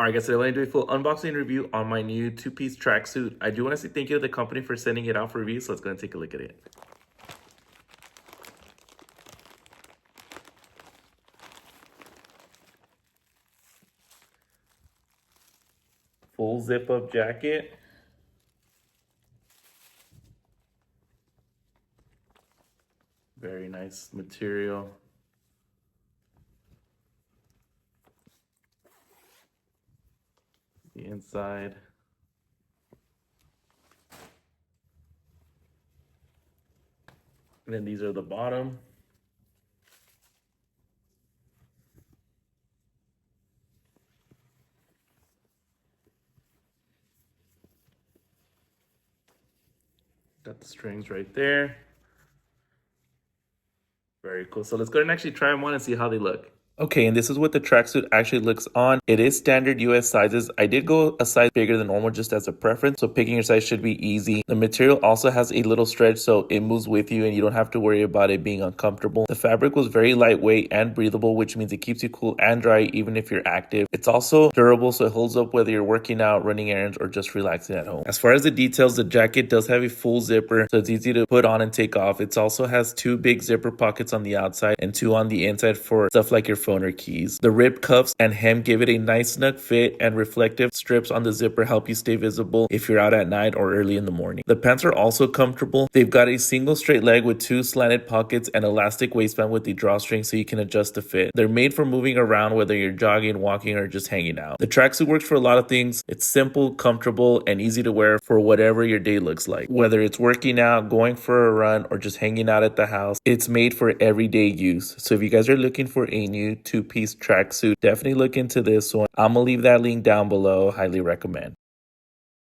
Alright guys, today I'm going to do a full unboxing review on my new two-piece tracksuit. I do want to say thank you to the company for sending it out for review, so let's go and take a look at it. Full zip-up jacket. Very nice material. The inside. And then these are the bottom. Got the strings right there. Very cool. So let's go ahead and actually try them on and see how they look. Okay, and this is what the tracksuit actually looks on. It is standard US sizes. I did go a size bigger than normal just as a preference, so picking your size should be easy. The material also has a little stretch, so it moves with you and you don't have to worry about it being uncomfortable. The fabric was very lightweight and breathable, which means it keeps you cool and dry even if you're active. It's also durable, so it holds up whether you're working out, running errands, or just relaxing at home. As far as the details, the jacket does have a full zipper, so it's easy to put on and take off. It also has two big zipper pockets on the outside and two on the inside for stuff like your phone or keys. The ribbed cuffs and hem give it a nice snug fit, and reflective strips on the zipper help you stay visible if you're out at night or early in the morning. The pants are also comfortable. They've got a single straight leg with two slanted pockets and elastic waistband with the drawstring so you can adjust the fit. They're made for moving around whether you're jogging, walking, or just hanging out. The tracksuit works for a lot of things. It's simple, comfortable, and easy to wear for whatever your day looks like. Whether it's working out, going for a run, or just hanging out at the house, it's made for everyday use. So if you guys are looking for a new two-piece tracksuit, definitely look into this one. I'm gonna leave that link down below. Highly recommend.